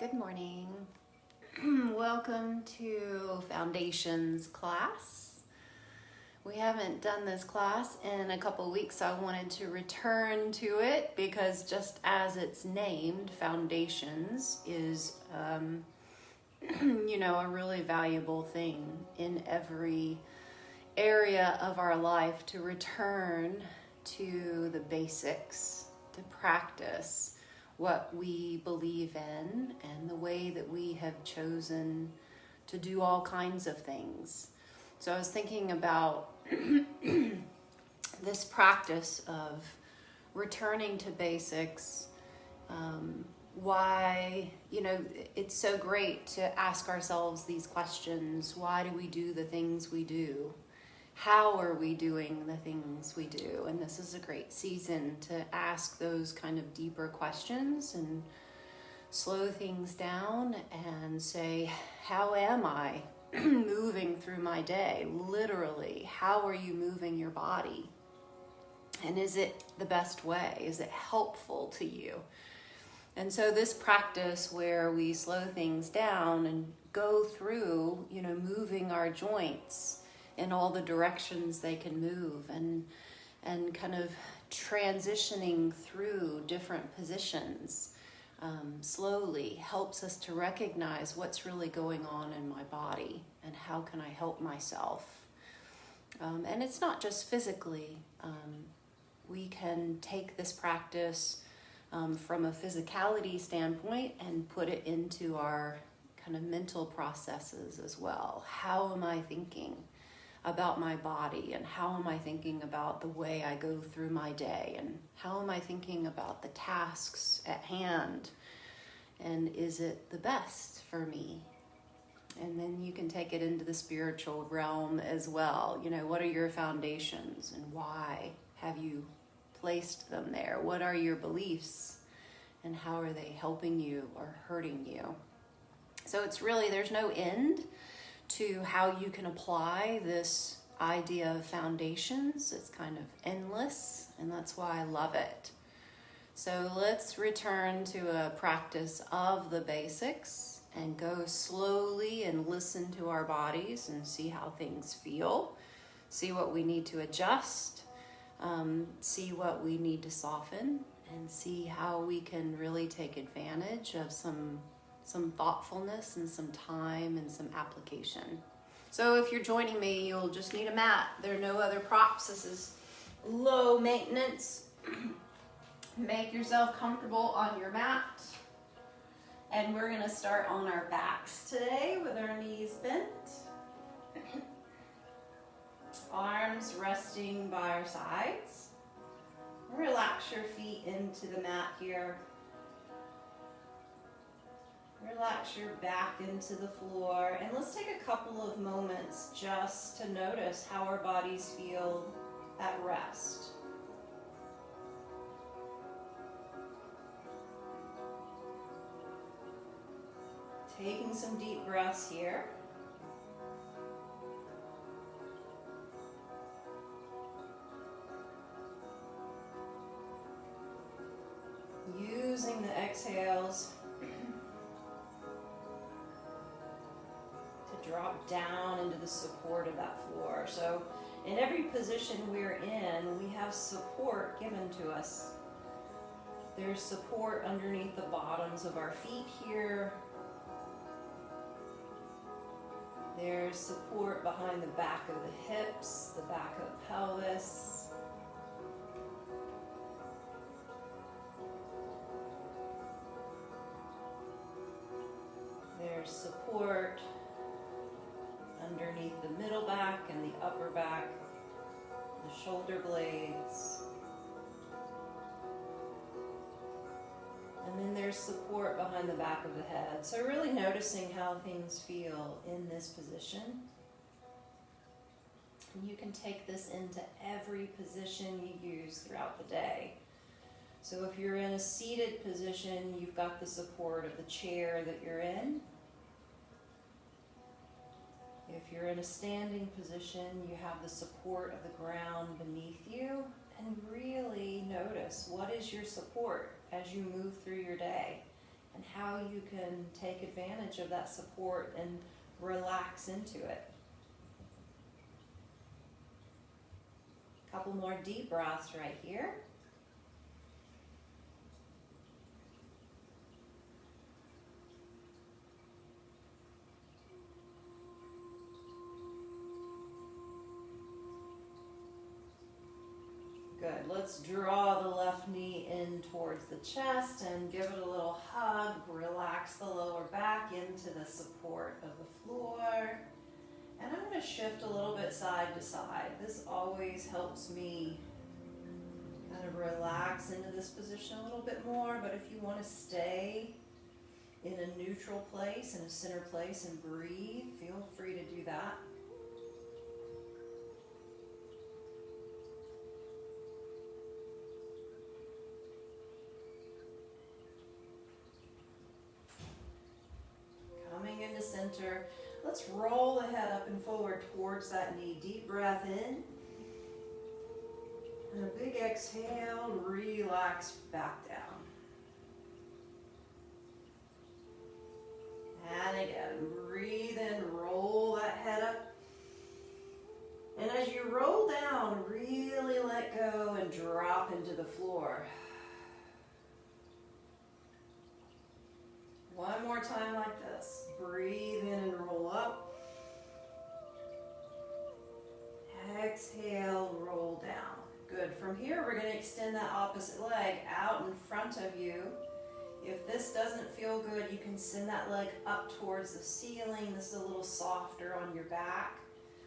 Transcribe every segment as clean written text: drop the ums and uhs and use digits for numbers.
Good morning. Welcome to Foundations class. We haven't done this class in a couple weeks, so I wanted to return to it because just as it's named, Foundations is, a really valuable thing in every area of our life to return to the basics, to practice what we believe in and the way that we have chosen to do all kinds of things. So I was thinking about this practice of returning to basics, why, it's so great to ask ourselves these questions. Why do we do the things we do? How are we doing the things we do? And this is a great season to ask those kind of deeper questions and slow things down and say, how am I moving through my day? Literally, how are you moving your body? And is it the best way? Is it helpful to you? And so this practice where we slow things down and go through, moving our joints in all the directions they can move and kind of transitioning through different positions slowly helps us to recognize what's really going on in my body and how can I help myself. And it's not just physically. We can take this practice from a physicality standpoint and put it into our kind of mental processes as well. How am I thinking about my body, and how am I thinking about the way I go through my day, and how am I thinking about the tasks at hand, and is it the best for me? And then you can take it into the spiritual realm as well. What are your foundations and why have you placed them there? What are your beliefs and how are they helping you or hurting you? So it's really, there's no end to how you can apply this idea of foundations. It's kind of endless, and that's why I love it. So let's return to a practice of the basics and go slowly and listen to our bodies and see how things feel, see what we need to adjust, see what we need to soften, and see how we can really take advantage of some thoughtfulness and some time and some application. So if you're joining me, you'll just need a mat. There are no other props. This is low maintenance. Make yourself comfortable on your mat. And we're going to start on our backs today with our knees bent. Arms resting by our sides. Relax your feet into the mat here. Relax your back into the floor, and let's take a couple of moments just to notice how our bodies feel at rest. Taking some deep breaths here. Using the exhales drop down into the support of that floor. So in every position we're in, we have support given to us. There's support underneath the bottoms of our feet here. There's support behind the back of the hips, the back of the pelvis. There's support underneath the middle back and the upper back, the shoulder blades. And then there's support behind the back of the head. So really noticing how things feel in this position. And you can take this into every position you use throughout the day. So if you're in a seated position, you've got the support of the chair that you're in. If you're in a standing position, you have the support of the ground beneath you, and really notice what is your support as you move through your day. and how you can take advantage of that support and relax into it. A couple more deep breaths right here. Good. Let's draw the left knee in towards the chest and give it a little hug. Relax the lower back into the support of the floor. And I'm going to shift a little bit side to side. This always helps me kind of relax into this position a little bit more. But if you want to stay in a neutral place, in a center place, and breathe, feel free to do that. Coming into center, let's roll the head up and forward towards that knee. Deep breath in. And a big exhale, relax back down. And again, breathe in, roll that head up. And as you roll down, really let go and drop into the floor. One more time like this. Breathe in and roll up. Exhale, roll down. Good. From here, we're going to extend that opposite leg out in front of you. If this doesn't feel good, you can send that leg up towards the ceiling. This is a little softer on your back.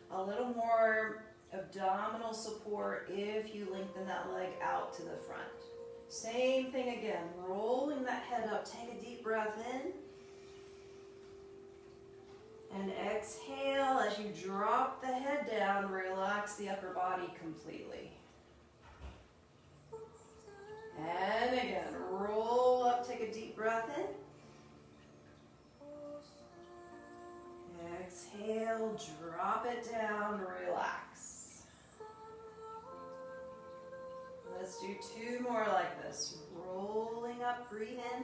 A little more abdominal support if you lengthen that leg out to the front. Same thing again, rolling that head up. Take a deep breath in. And exhale as you drop the head down, relax the upper body completely. And again, roll up, take a deep breath in. Exhale, drop it down, relax. Let's do two more like this. Rolling up, breathe in.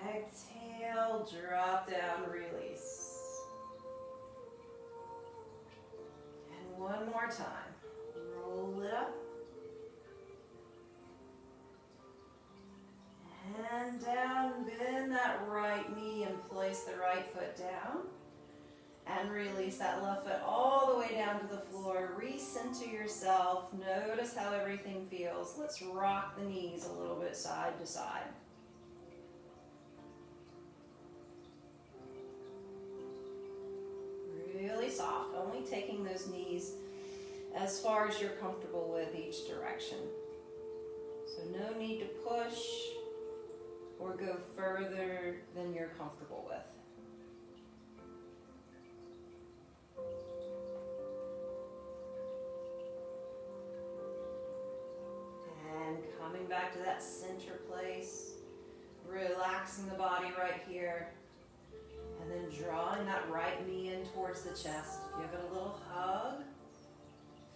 Exhale, drop down, release. And one more time. Roll it up. And down, bend that right knee and place the right foot down. And release that left foot all the way down to the floor. Recenter yourself. Notice how everything feels. Let's rock the knees a little bit side to side. Really soft, only taking those knees as far as you're comfortable with each direction. So no need to push or go further than you're comfortable with. And coming back to that center place, relaxing the body right here. And then drawing that right knee in towards the chest. Give it a little hug.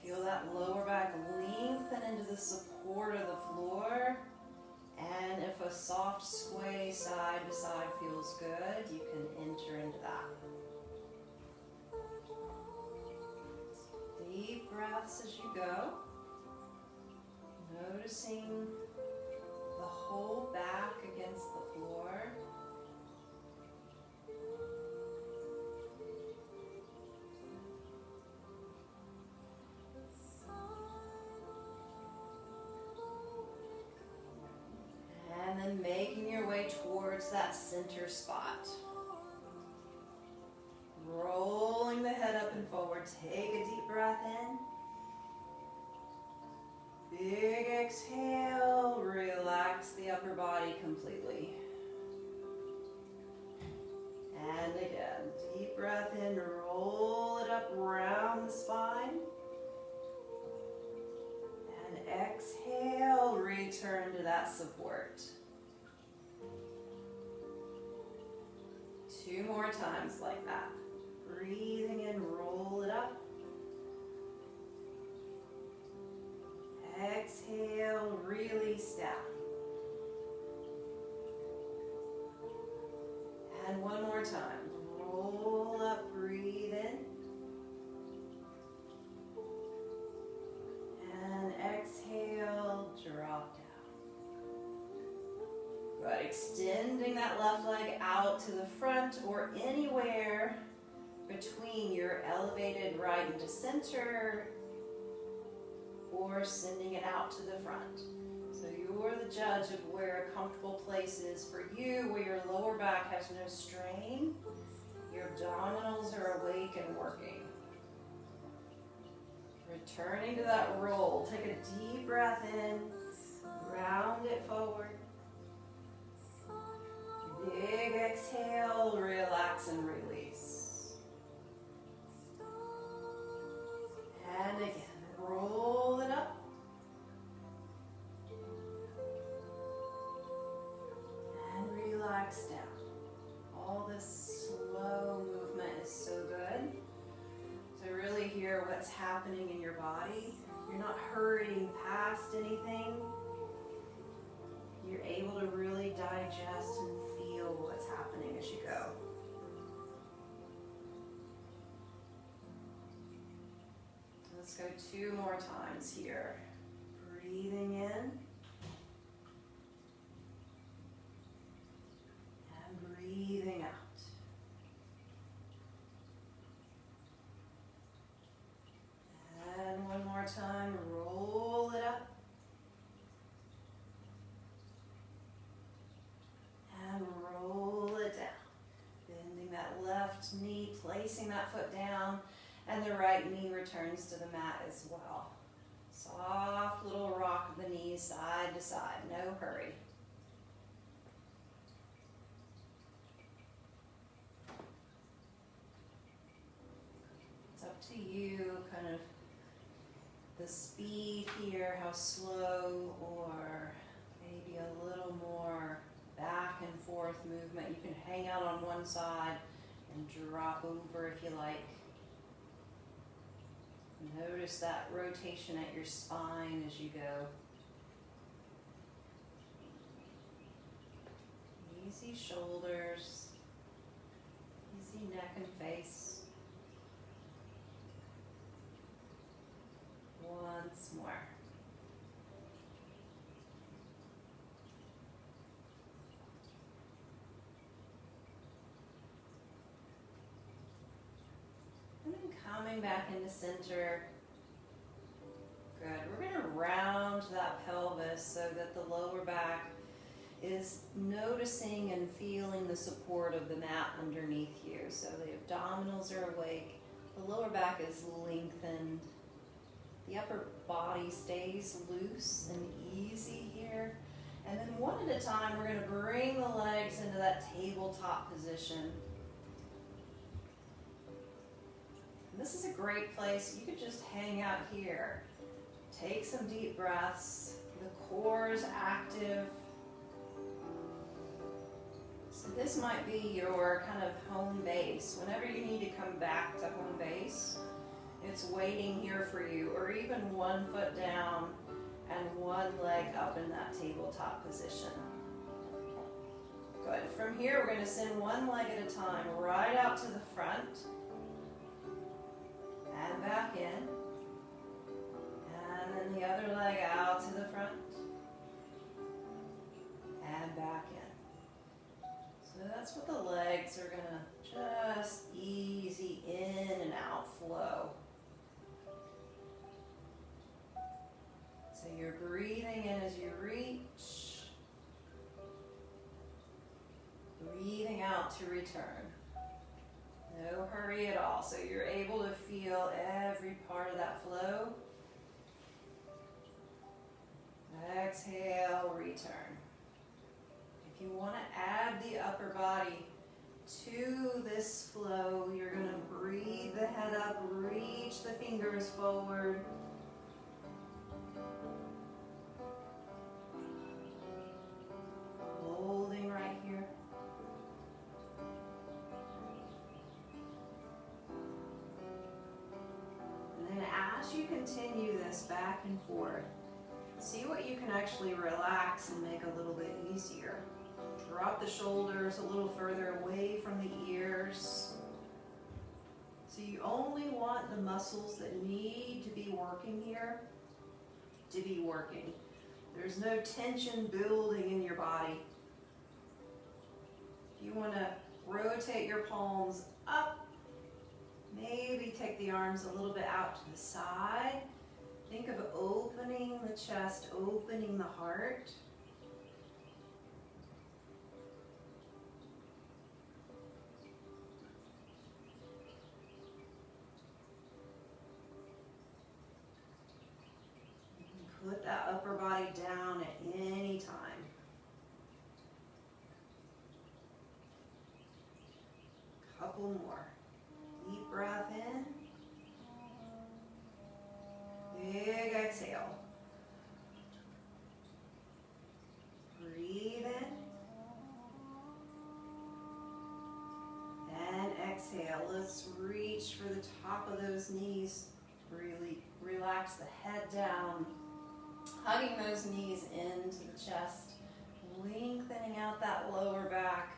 Feel that lower back lengthen into the support of the floor. And if a soft sway side to side feels good, you can enter into that. Deep breaths as you go. Noticing the whole back against the floor. And then making your way towards that center spot. Rolling the head up and forward. Take a deep breath in. Big exhale. Relax the upper body completely. And again, deep breath in. Roll it up around the spine. And exhale. Return to that support. Two more times like that. Breathing in, roll it up. Exhale, release down. one more time. Roll up, breathe in. And exhale, drop down. Good, extending that left leg out to the front or anywhere between your elevated right into center or sending it out to the front. So you're the judge of where a comfortable place is for you, where your lower back has no strain, your abdominals are awake and working. Returning to that roll, take a deep breath in, round it forward. Big exhale, relax and release. And again, roll it up. And relax down. All this slow movement is so good. To really hear what's happening in your body. You're not hurrying past anything. You're able to really digest and feel what's happening as you go. Let's go 2 more times here. Breathing in. And breathing out. And one more time, roll it up. And roll it down. Bending that left knee, placing that foot down, and the right knee returns to the mat as well. Soft little rock of the knees side to side, no hurry. It's up to you, kind of the speed here, how slow, or maybe a little more back and forth movement. You can hang out on one side and drop over if you like. Notice that rotation at your spine as you go. Easy shoulders, easy neck and face. Once more. And then coming back into center. Good. We're going to round that pelvis so that the lower back is noticing and feeling the support of the mat underneath you. So the abdominals are awake, the lower back is lengthened, the upper body stays loose and easy here. And then one at a time, we're going to bring the legs into that tabletop position. And this is a great place. You could just hang out here. Take some deep breaths. The core is active. So this might be your kind of home base. Whenever you need to come back to home base, it's waiting here for you, or even one foot down and one leg up in that tabletop position. Good. From here, we're going to send one leg at a time right out to the front and back in. And then the other leg out to the front and back in. So that's what the legs are going to just easy in and out flow. So you're breathing in as you reach, breathing out to return. No hurry at all. So you're able to feel every part of that flow. Exhale, return. If you want to add the upper body to this flow, you're going to breathe the head up, reach the fingers forward. Holding right here. And then as you continue this back and forth, see what you can actually relax and make a little bit easier. Drop the shoulders a little further away from the ears. So you only want the muscles that need to be working here to be working. There's no tension building in your body. If you want to rotate your palms up, maybe take the arms a little bit out to the side. Think of opening the chest, opening the heart. Put that upper body down at any time. Couple more. Deep breath in. Big exhale. Breathe in. And exhale. Let's reach for the top of those knees. Really relax the head down. Hugging those knees into the chest, lengthening out that lower back.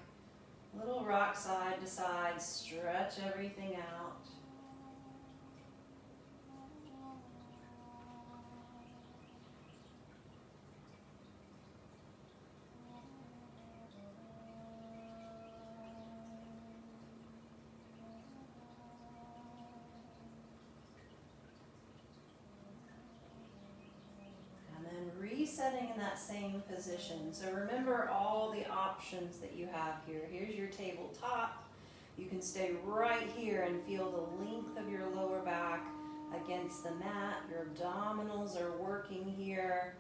Little rock side to side, stretch everything out. Resetting in that same position. So remember all the options that you have here. Here's your tabletop. You can stay right here and feel the length of your lower back against the mat. Your abdominals are working here.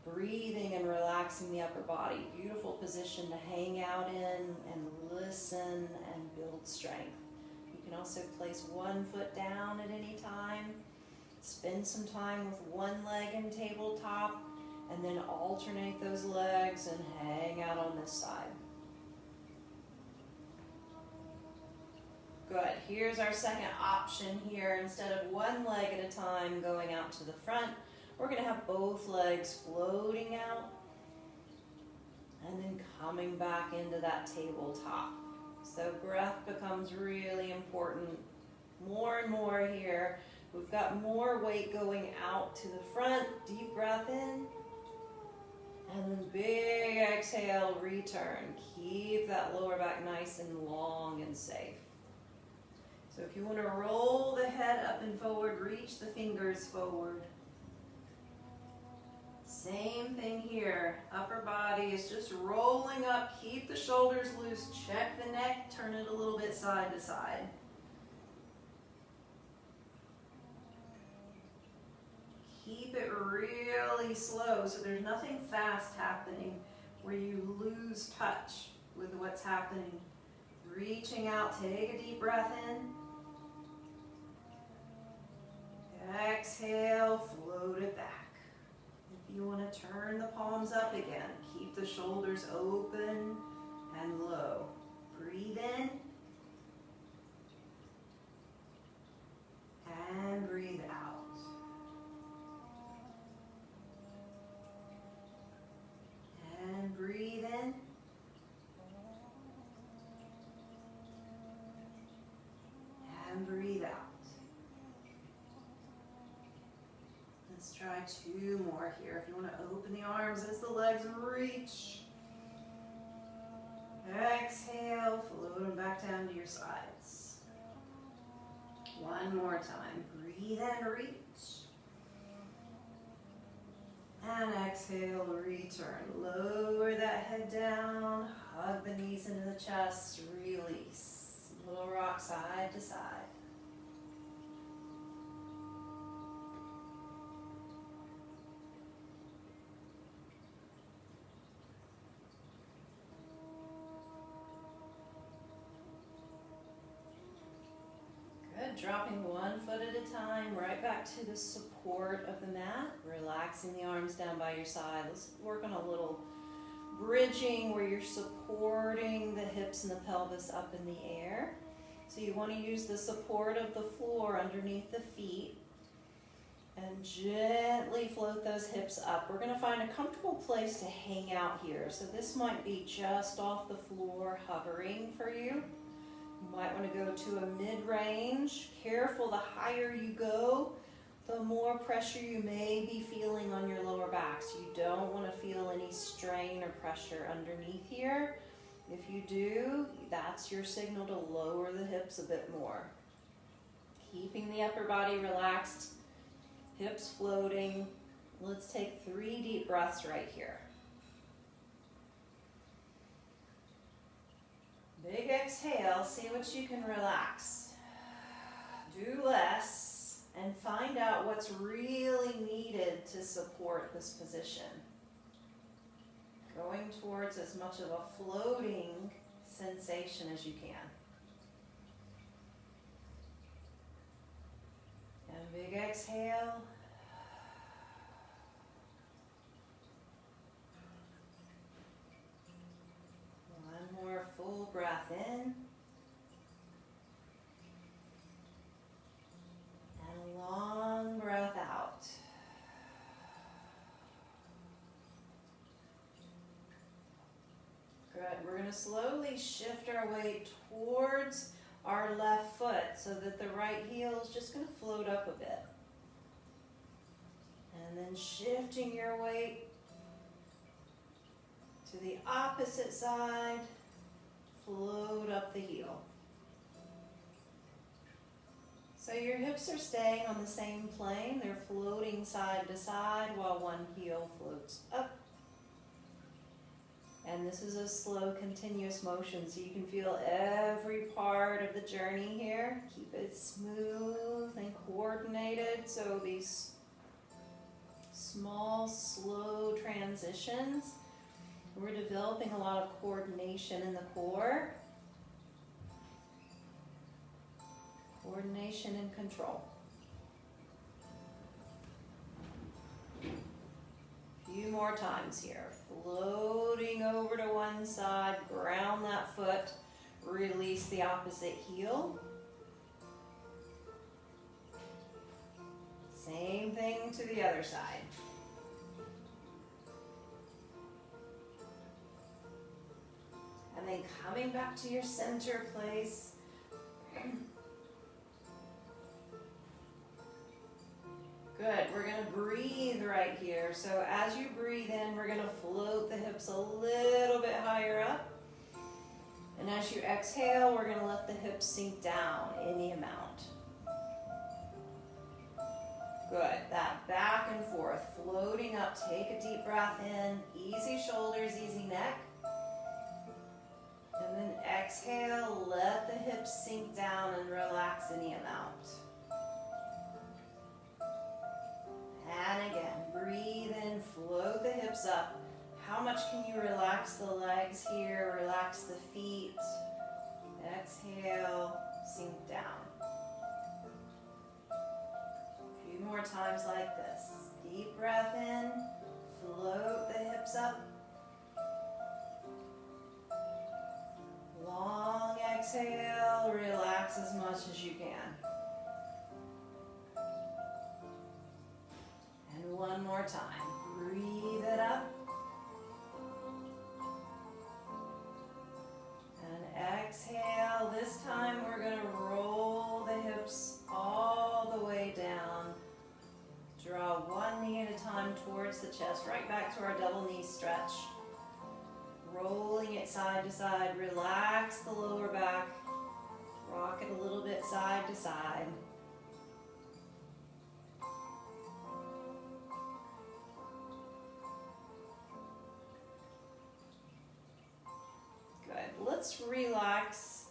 Breathing and relaxing the upper body. Beautiful position to hang out in and listen and build strength. You can also place one foot down at any time. Spend some time with one leg in tabletop. And then alternate those legs and hang out on this side. Good. Here's our second option here. Instead of one leg at a time going out to the front, we're going to have both legs floating out and then coming back into that tabletop. So breath becomes really important. More and more here. We've got more weight going out to the front. Deep breath in. And then big exhale, return. Keep that lower back nice and long and safe. So if you want to roll the head up and forward, reach the fingers forward. Same thing here. Upper body is just rolling up. Keep the shoulders loose. Check the neck. Turn it a little bit side to side. Keep it really slow so there's nothing fast happening where you lose touch with what's happening. Reaching out, take a deep breath in. Exhale, float it back. If you want to turn the palms up again, keep the shoulders open and low. Breathe in. And breathe out. And breathe in. And breathe out. Let's try two more here. If you want to open the arms as the legs reach. Exhale, float them back down to your sides. One more time. Breathe in, reach. And exhale, return. Lower that head down. Hug the knees into the chest. Release. Little rock side to side. Dropping one foot at a time, right back to the support of the mat. Relaxing the arms down by your side. Let's work on a little bridging where you're supporting the hips and the pelvis up in the air. So you want to use the support of the floor underneath the feet. And gently float those hips up. We're going to find a comfortable place to hang out here. So this might be just off the floor, hovering for you. You might want to go to a mid-range. Careful, the higher you go, the more pressure you may be feeling on your lower back. So you don't want to feel any strain or pressure underneath here. If you do, that's your signal to lower the hips a bit more. Keeping the upper body relaxed, hips floating. Let's take 3 deep breaths right here. Big exhale, see what you can relax. Do less and find out what's really needed to support this position. Going towards as much of a floating sensation as you can. And big exhale. One more full breath in. And a long breath out. Good. We're going to slowly shift our weight towards our left foot so that the right heel is just going to float up a bit. And then shifting your weight to the opposite side, float up the heel. So your hips are staying on the same plane. They're floating side to side while one heel floats up. And this is a slow, continuous motion, so you can feel every part of the journey here. Keep it smooth and coordinated, so these small, slow transitions, we're developing a lot of coordination in the core. Coordination and control. Few more times here. Floating over to one side, ground that foot, release the opposite heel. Same thing to the other side. And then coming back to your center place. Good, we're going to breathe right here. So as you breathe in, we're going to float the hips a little bit higher up. And as you exhale, we're going to let the hips sink down any amount. Good, that back and forth, floating up, take a deep breath in, easy shoulders, easy neck. And then exhale, let the hips sink down and relax any amount. And again, breathe in, float the hips up. How much can you relax the legs here? Relax the feet. Exhale, sink down. A few more times like this. Deep breath in, float the hips up. Long exhale, relax as much as you can. And one more time. Breathe it up. And exhale. This time we're going to roll the hips all the way down. Draw one knee at a time towards the chest, right back to our double knee stretch. Rolling it side to side. Relax the lower back. Rock it a little bit side to side. Good. Let's relax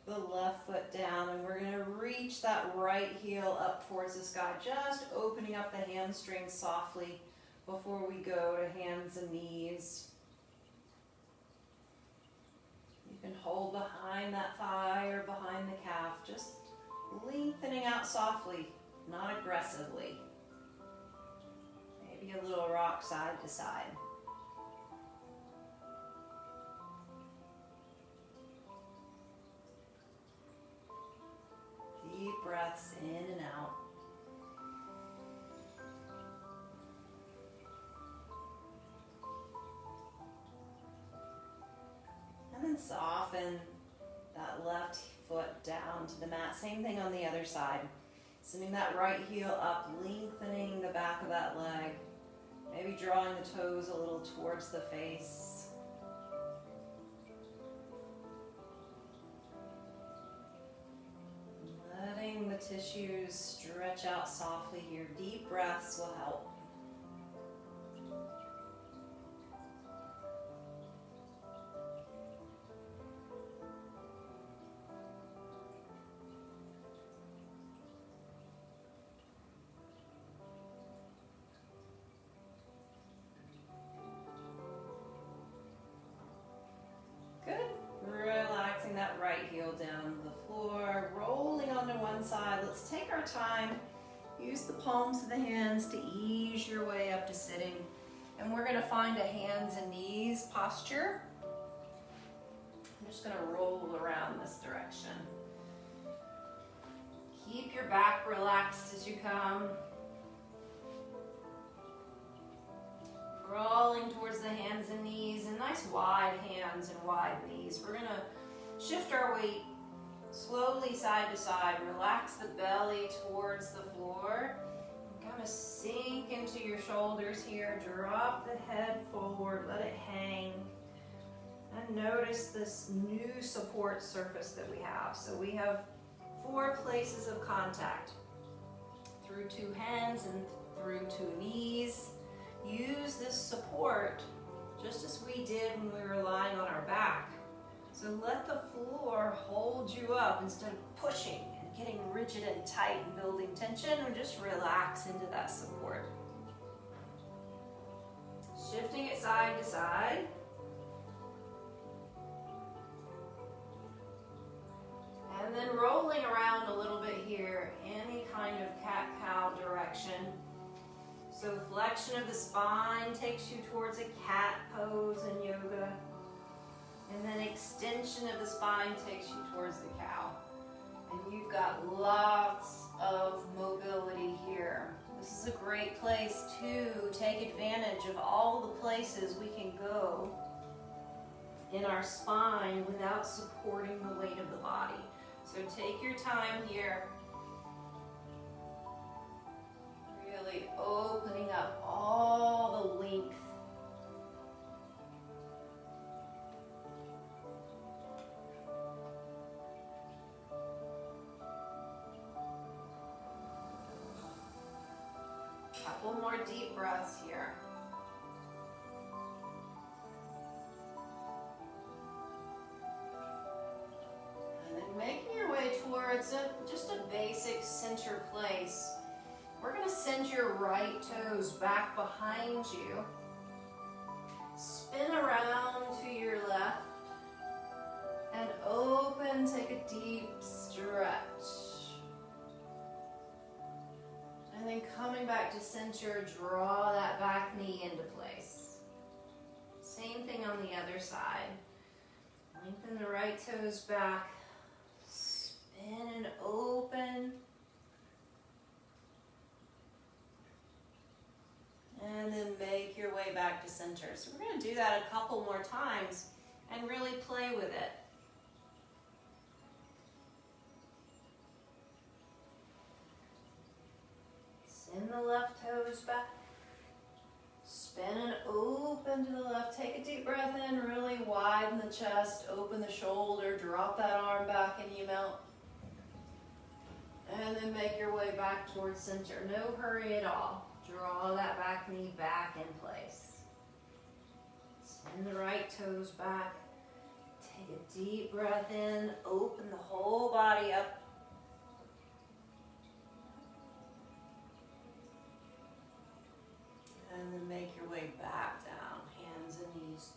the left foot down, and we're going to reach that right heel up towards the sky, just opening up the hamstrings softly before we go to hands and knees. You can hold behind that thigh or behind the calf, just lengthening out softly, not aggressively. Maybe a little rock side to side. Deep breaths in and out. soften that left foot down to the mat. Same thing on the other side. Sending that right heel up, lengthening the back of that leg. Maybe drawing the toes a little towards the face. Letting the tissues stretch out softly here. Deep breaths will help. Good. Relaxing that right heel down to the floor, rolling onto one side. Let's take our time. Use the palms of the hands to ease your way up to sitting. And we're gonna find a hands and knees posture. I'm just gonna roll around this direction. Keep your back relaxed as you come. Crawling towards the hands and knees, and nice wide hands and wide knees. We're gonna shift our weight slowly side to side. Relax the belly towards the floor. Kind of sink into your shoulders here. Drop the head forward, let it hang. And notice this new support surface that we have. So we have 4 places of contact. Through 2 hands and through 2 knees. Use this support just as we did when we were lying on our back. So let the floor hold you up instead of pushing and getting rigid and tight and building tension, or just relax into that support. Shifting it side to side. And then rolling around a little bit here, any kind of cat-cow direction. So flexion of the spine takes you towards a cat pose in yoga. And then extension of the spine takes you towards the cow. And you've got lots of mobility here. This is a great place to take advantage of all the places we can go in our spine without supporting the weight of the body. So take your time here. Really opening up all the length. Couple more deep breaths here. And then making your way towards just a basic center place. We're going to send your right toes back behind you. Spin around to your left and open, take a deep stretch. And then coming back to center, draw that back knee into place. Same thing on the other side. Lengthen the right toes back. Spin and open. And then make your way back to center. So we're going to do that a couple more times and really play with it. Send the left toes back. Spin and open to the left. Take a deep breath in, really widen the chest, open the shoulder, drop that arm back and you melt. And then make your way back towards center. No hurry at all. Draw that back knee back in place. Send the right toes back. Take a deep breath in. Open the whole body up. And then make your way back down. Hands and knees.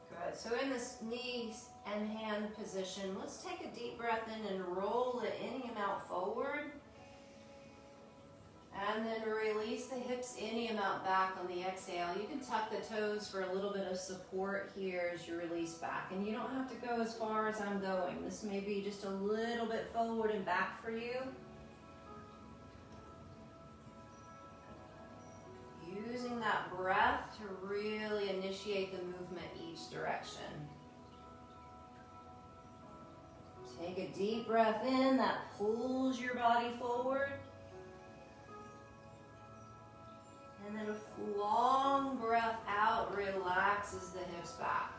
Good. So in this knees and hand position, let's take a deep breath in and roll it any amount forward. And then release the hips any amount back on the exhale. You can tuck the toes for a little bit of support here as you release back. And you don't have to go as far as I'm going. This may be just a little bit forward and back for you. Using that breath to really initiate initiate the movement each direction. Take a deep breath in, that pulls your body forward. And then a long breath out relaxes the hips back.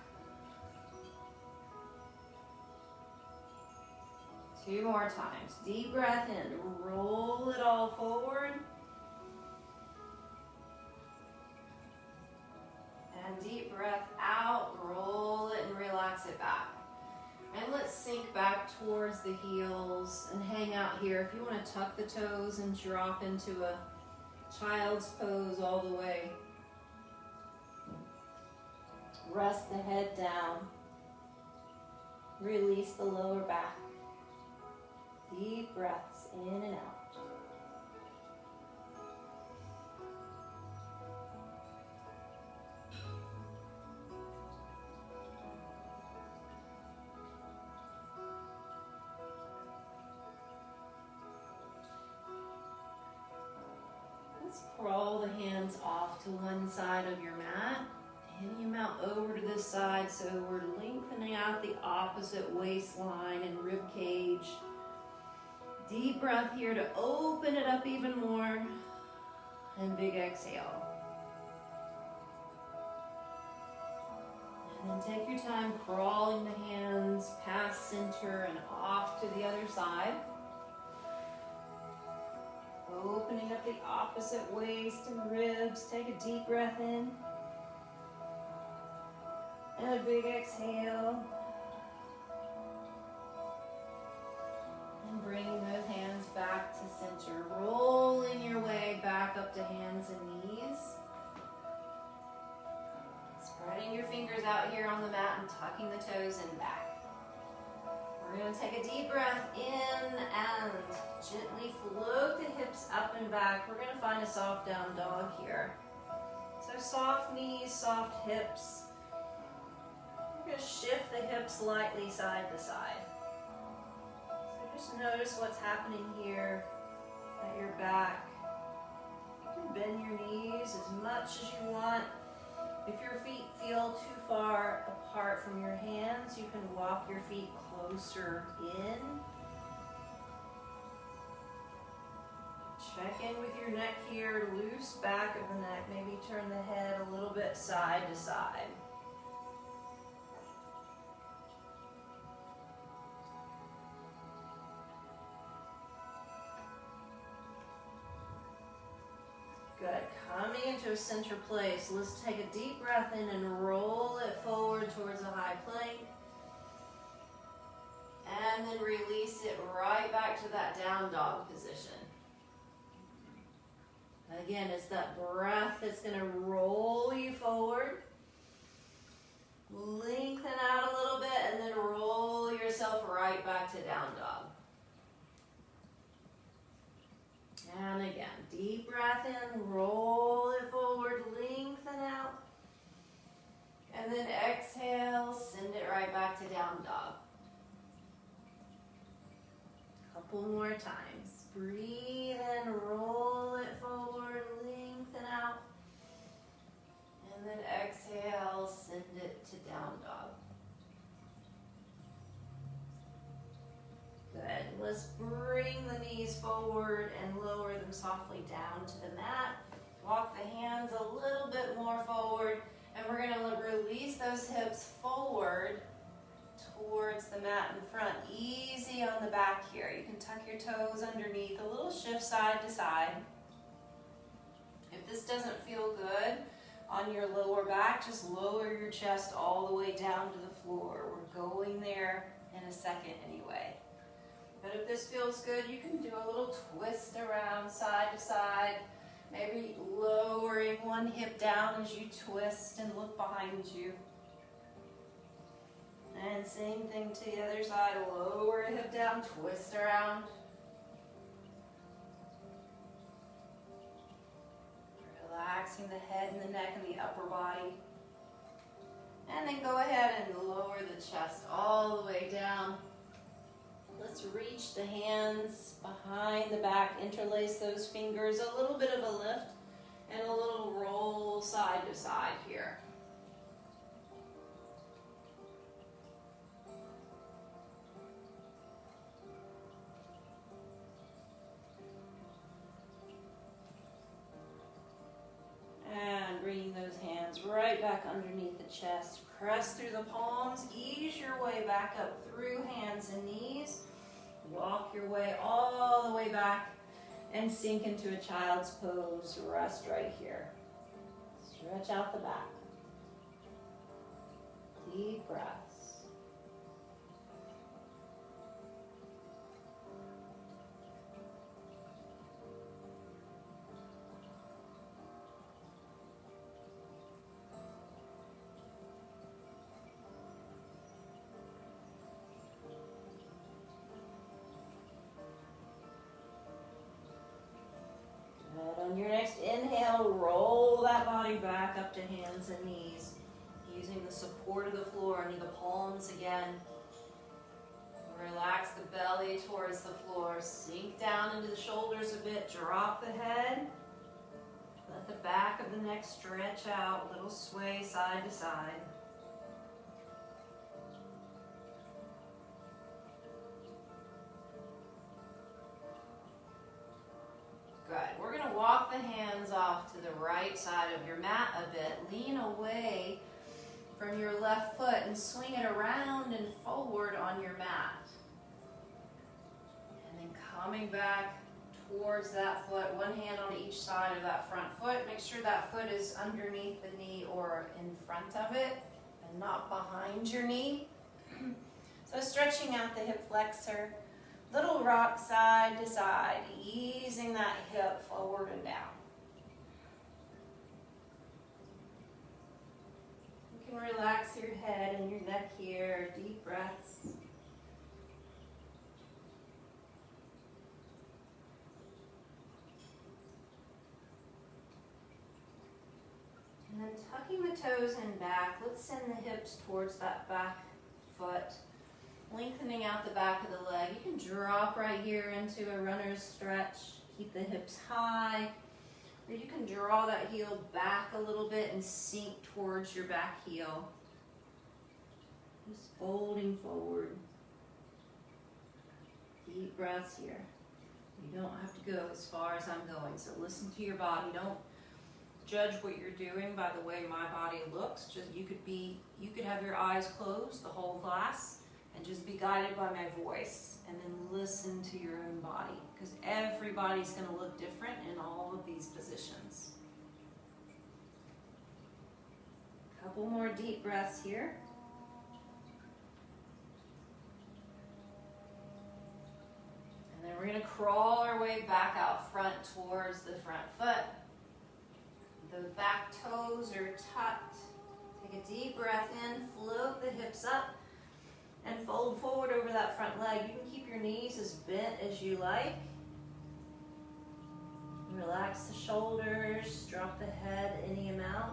2 more times. Deep breath in, roll it all forward. And deep breath out, roll it and relax it back. And let's sink back towards the heels and hang out here. If you want to tuck the toes and drop into a child's pose all the way. Rest the head down. Release the lower back. Deep breaths in and out. Let's crawl the hands off to one side of your mat. Handing them out over to this side, so we're lengthening out the opposite waistline and rib cage. Deep breath here to open it up even more. And big exhale. And then take your time crawling the hands past center and off to the other side. Opening up the opposite waist and ribs. Take a deep breath in. And a big exhale. And bringing those hands back to center. Rolling your way back up to hands and knees. Spreading your fingers out here on the mat and tucking the toes in back. We're going to take a deep breath in and gently float the hips up and back. We're going to find a soft down dog here. So soft knees, soft hips. We're going to shift the hips lightly side to side. So just notice what's happening here at your back. You can bend your knees as much as you want. If your feet feel too far apart from your hands, you can walk your feet closer in. Check in with your neck here, loose back of the neck. Maybe turn the head a little bit side to side. Good. Coming into a center place. Let's take a deep breath in and roll it forward towards a high plank. And then release it right back to that down dog position. Again, it's that breath that's going to roll you forward. Lengthen out a little bit and then roll yourself right back to down dog. And again, deep breath in, roll it forward, lengthen out. And then exhale, send it right back to down dog. Couple more times. Breathe in, roll it forward, lengthen out. And then exhale, send it to down dog. Good. Let's bring the knees forward and lower them softly down to the mat. Walk the hands a little bit more forward, and we're going to release those hips forward towards the mat in front. Easy on the back here. You can tuck your toes underneath, a little shift side to side. If this doesn't feel good on your lower back, just lower your chest all the way down to the floor. We're going there in a second anyway. But if this feels good, you can do a little twist around side to side, maybe lowering one hip down as you twist and look behind you. And same thing to the other side, lower a hip down, twist around. Relaxing the head and the neck and the upper body. And then go ahead and lower the chest all the way down. Let's reach the hands behind the back, interlace those fingers, a little bit of a lift and a little roll side to side here. back underneath the chest. Press through the palms. Ease your way back up through hands and knees. Walk your way all the way back and sink into a child's pose. Rest right here. Stretch out the back. Deep breaths. On your next inhale, roll that body back up to hands and knees, using the support of the floor under the palms again. Relax the belly towards the floor. Sink down into the shoulders a bit. Drop the head. Let the back of the neck stretch out. Little sway side to side. Good. We're going to walk the hands off to the right side of your mat a bit. Lean away from your left foot and swing it around and forward on your mat. And then coming back towards that foot, one hand on each side of that front foot. Make sure that foot is underneath the knee or in front of it and not behind your knee. So stretching out the hip flexor. Little rock side to side, easing that hip forward and down. You can relax your head and your neck here, deep breaths. And then tucking the toes in back, let's send the hips towards that back foot. Lengthening out the back of the leg. You can drop right here into a runner's stretch. Keep the hips high. Or you can draw that heel back a little bit and sink towards your back heel. Just folding forward. Deep breaths here. You don't have to go as far as I'm going. So listen to your body. Don't judge what you're doing by the way my body looks. Just you could have your eyes closed the whole class and just be guided by my voice, and then listen to your own body, because everybody's going to look different in all of these positions. Couple more deep breaths here. And then we're going to crawl our way back out front towards the front foot. The back toes are tucked. Take a deep breath in, float the hips up, and fold forward over that front leg. You can keep your knees as bent as you like. Relax the shoulders, drop the head any amount.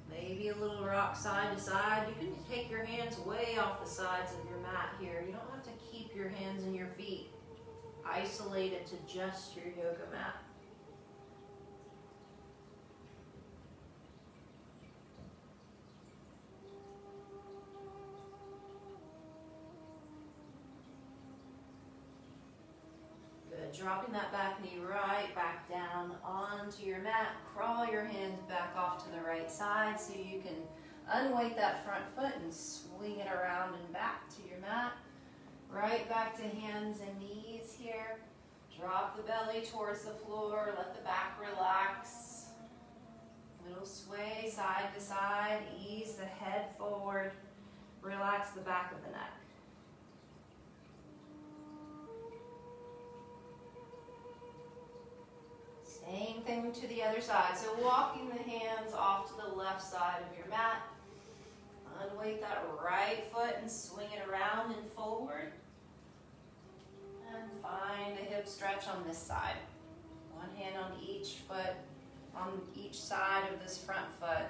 Maybe a little rock side to side. You can take your hands way off the sides of your mat here. You don't have to keep your hands and your feet isolated to just your yoga mat. Dropping that back knee right back down onto your mat. Crawl your hands back off to the right side so you can unweight that front foot and swing it around and back to your mat. Right back to hands and knees here. Drop the belly towards the floor. Let the back relax. Little sway side to side. Ease the head forward. Relax the back of the neck. Same thing to the other side. So walking the hands off to the left side of your mat. Unweight that right foot and swing it around and forward. And find a hip stretch on this side. One hand on each foot, on each side of this front foot.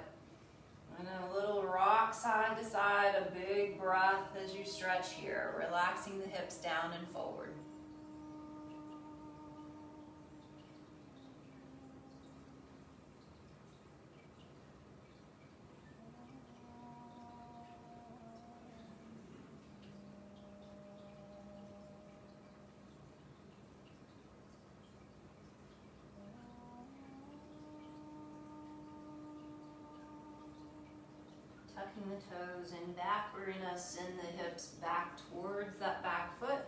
And then a little rock side to side, a big breath as you stretch here, relaxing the hips down and forward. tucking the toes in back. We're gonna send the hips back towards that back foot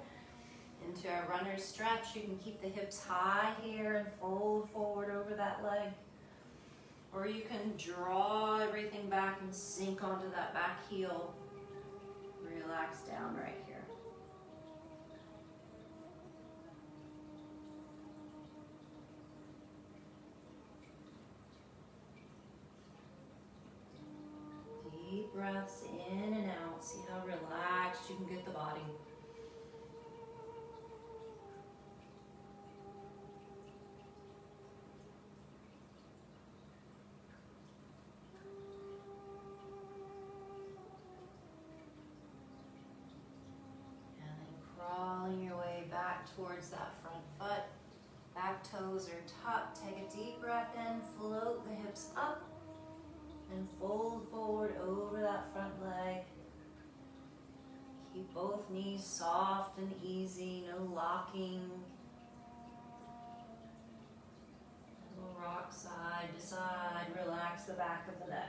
into a runner's stretch. You can keep the hips high here and fold forward over that leg. Or you can draw everything back and sink onto that back heel. Relax down right here. Deep breaths in and out. See how relaxed you can get the body. Towards that front foot. Back toes are tucked. Take a deep breath in, float the hips up, and fold forward over that front leg. Keep both knees soft and easy, no locking. And we'll rock side to side, relax the back of the neck.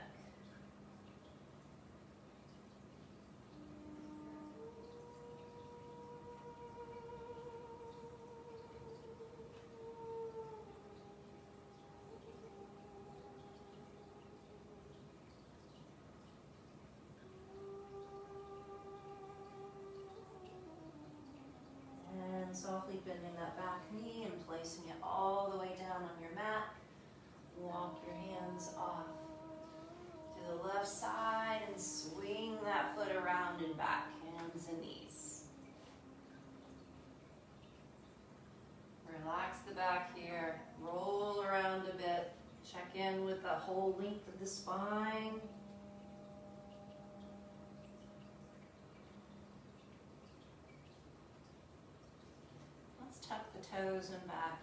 Softly bending that back knee and placing it all the way down on your mat. Walk your hands off to the left side and swing that foot around and back, hands and knees. Relax the back here, roll around a bit, check in with the whole length of the spine. Tuck the toes and back.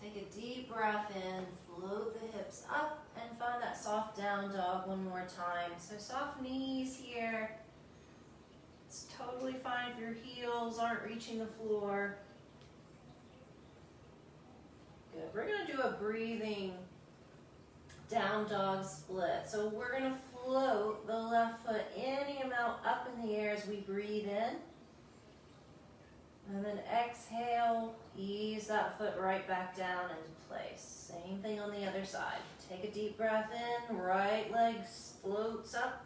Take a deep breath in, float the hips up, and find that soft down dog one more time. So soft knees here. It's totally fine if your heels aren't reaching the floor. Good. We're going to do a breathing down dog split. So we're going to float the left foot any amount up in the air as we breathe in. And then exhale, ease that foot right back down into place. Same thing on the other side. Take a deep breath in, right leg floats up.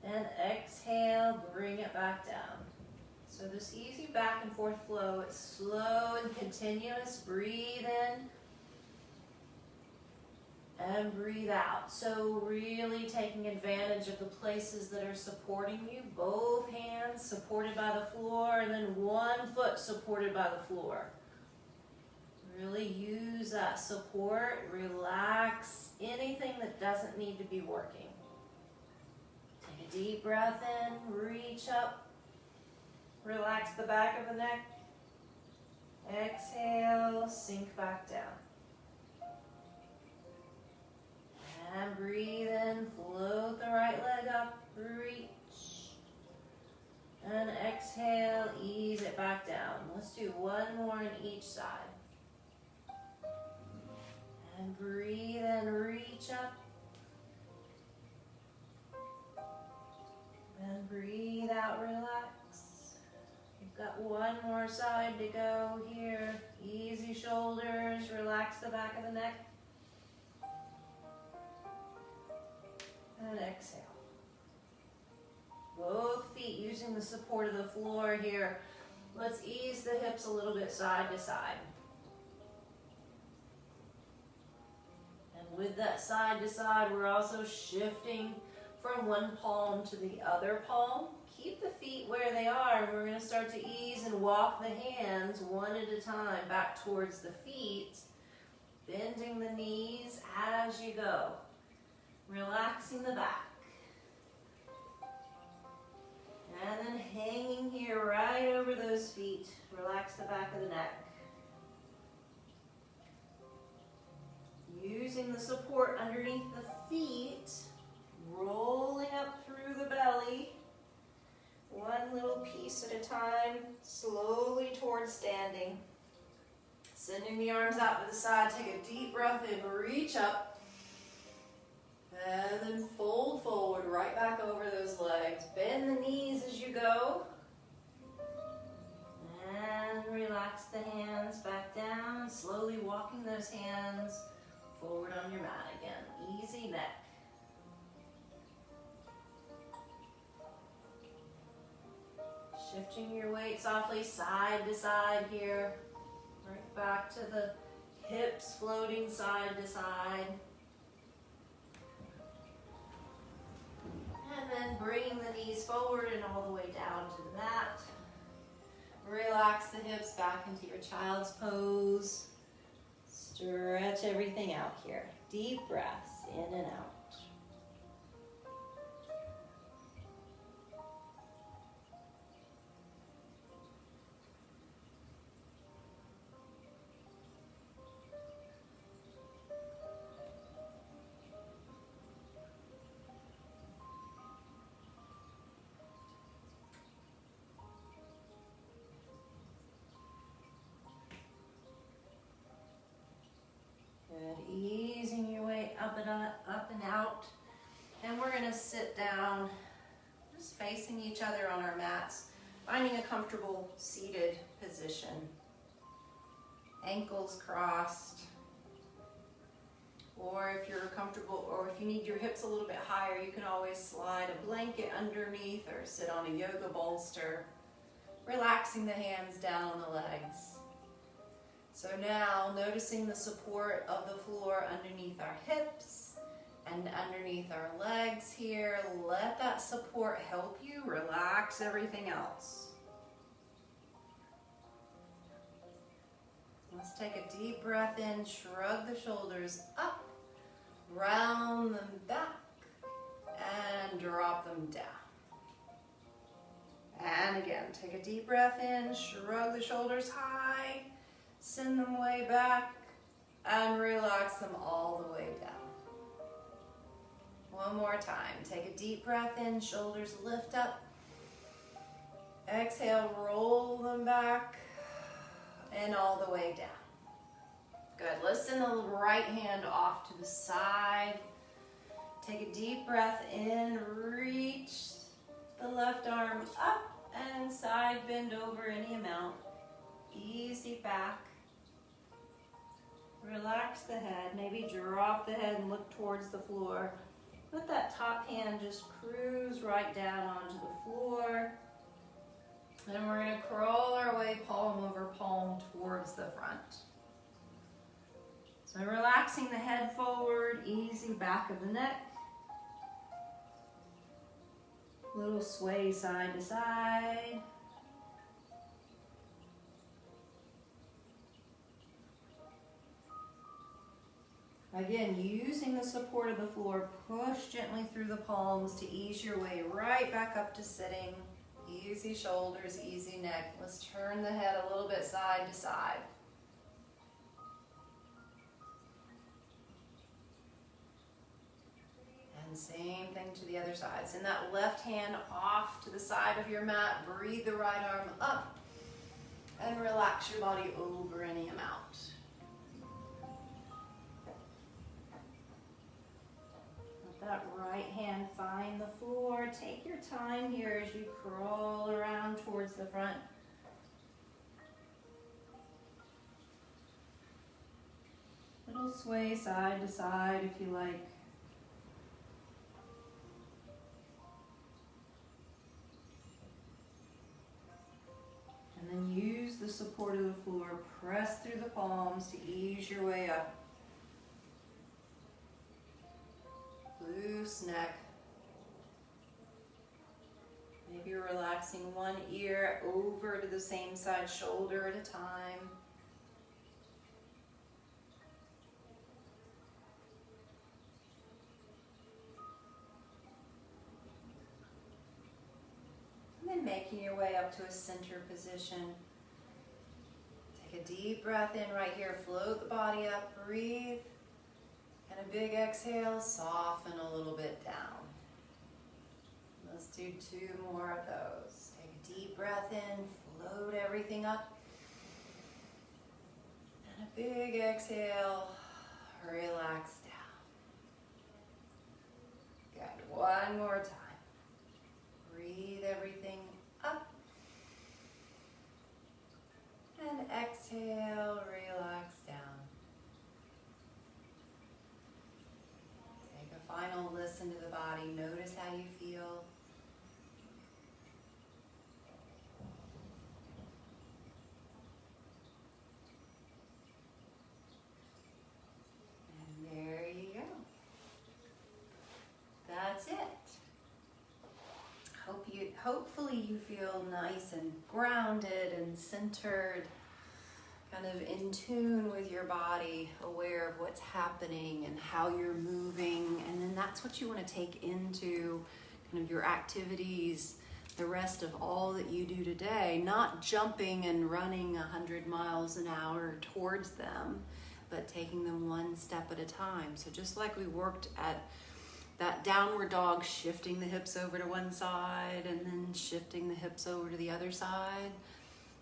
And exhale, bring it back down. So this easy back and forth flow, it's slow and continuous. Breathe in and breathe out. So really taking advantage of the places that are supporting you. Both hands supported by the floor and then one foot supported by the floor. Really use that support. Relax anything that doesn't need to be working. Take a deep breath in, reach up. Relax the back of the neck. Exhale, sink back down. And breathe in, float the right leg up, reach. And exhale, ease it back down. Let's do one more on each side. And breathe in, reach up. And breathe out, relax. You've got one more side to go here. Easy shoulders, relax the back of the neck. And exhale. Both feet using the support of the floor here. Let's ease the hips a little bit side to side. And with that side to side, we're also shifting from one palm to the other palm. Keep the feet where they are, and we're going to start to ease and walk the hands one at a time back towards the feet, bending the knees as you go. Relaxing the back. And then hanging here right over those feet. Relax the back of the neck. Using the support underneath the feet, rolling up through the belly. One little piece at a time, slowly towards standing. Sending the arms out to the side. Take a deep breath in, reach up. And then fold forward, right back over those legs. Bend the knees as you go. And relax the hands back down, slowly walking those hands forward on your mat again. Easy neck. Shifting your weight softly side to side here. Right back to the hips floating side to side. And then bringing the knees forward and all the way down to the mat. Relax the hips back into your child's pose. Stretch everything out here. Deep breaths in and out. Good, easing your way up and out. And we're gonna sit down, just facing each other on our mats, finding a comfortable seated position. Ankles crossed. Or if you're comfortable, or if you need your hips a little bit higher, you can always slide a blanket underneath or sit on a yoga bolster, relaxing the hands down on the legs. So now, noticing the support of the floor underneath our hips and underneath our legs here. Let that support help you relax everything else. Let's take a deep breath in, shrug the shoulders up, round them back, and drop them down. And again, take a deep breath in, shrug the shoulders high, send them way back, and relax them all the way down. One more time. Take a deep breath in, shoulders lift up. Exhale, roll them back, and all the way down. Good. Let's send the right hand off to the side. Take a deep breath in, reach the left arm up and side bend over any amount. Easy back. Relax the head, maybe drop the head and look towards the floor. Let that top hand just cruise right down onto the floor. Then we're going to crawl our way palm over palm towards the front. So relaxing the head forward, easy back of the neck. Little sway side to side. Again, using the support of the floor, push gently through the palms to ease your way right back up to sitting. Easy shoulders, easy neck. Let's turn the head a little bit side to side. And same thing to the other side. Send that left hand off to the side of your mat. Breathe the right arm up. And relax your body over any amount. That right hand find the floor. Take your time here as you crawl around towards the front. Little sway side to side if you like. And then use the support of the floor. Press through the palms to ease your way up. Loose neck. Maybe you're relaxing one ear over to the same side shoulder at a time. And then making your way up to a center position. Take a deep breath in right here. Float the body up. Breathe. And a big exhale, soften a little bit down. Let's do 2 more of those. Take a deep breath in, float everything up. And a big exhale, relax down. One more time. Breathe everything up. And exhale, relax down. Take a final listen to the body. Notice how you feel. And there you go. That's it. Hopefully you feel nice and grounded and centered, kind of in tune with your body, aware of what's happening and how you're moving. And then that's what you want to take into kind of your activities, the rest of all that you do today, not jumping and running 100 miles an hour towards them, but taking them one step at a time. So just like we worked at that downward dog, shifting the hips over to one side and then shifting the hips over to the other side,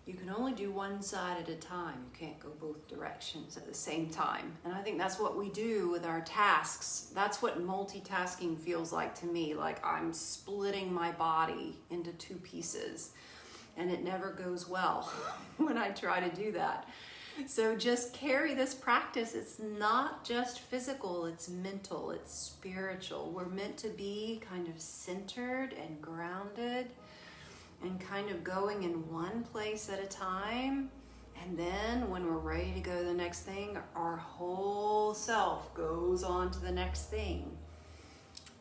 you can only do one side at a time. You can't go both directions at the same time. And I think that's what we do with our tasks. That's what multitasking feels like to me. Like I'm splitting my body into two pieces, and it never goes well when I try to do that. So just carry this practice. It's not just physical, it's mental, it's spiritual. We're meant to be kind of centered and grounded and kind of going in one place at a time. And then when we're ready to go to the next thing, our whole self goes on to the next thing.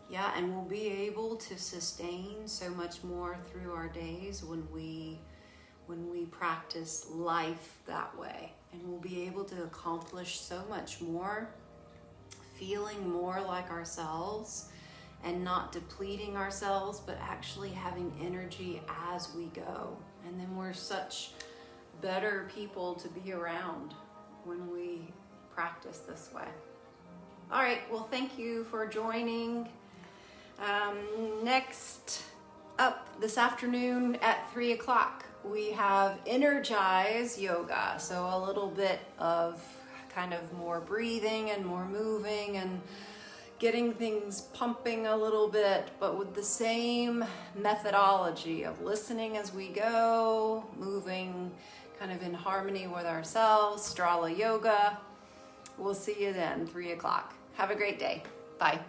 Yeah, and we'll be able to sustain so much more through our days when we practice life that way. And we'll be able to accomplish so much more, feeling more like ourselves and not depleting ourselves, but actually having energy as we go. And then we're such better people to be around when we practice this way. All right, well, thank you for joining. Next up this afternoon at 3 o'clock, we have Energize Yoga. So a little bit of kind of more breathing and more moving and getting things pumping a little bit, but with the same methodology of listening as we go, moving kind of in harmony with ourselves, Strala Yoga. We'll see you then, 3 o'clock. Have a great day. Bye.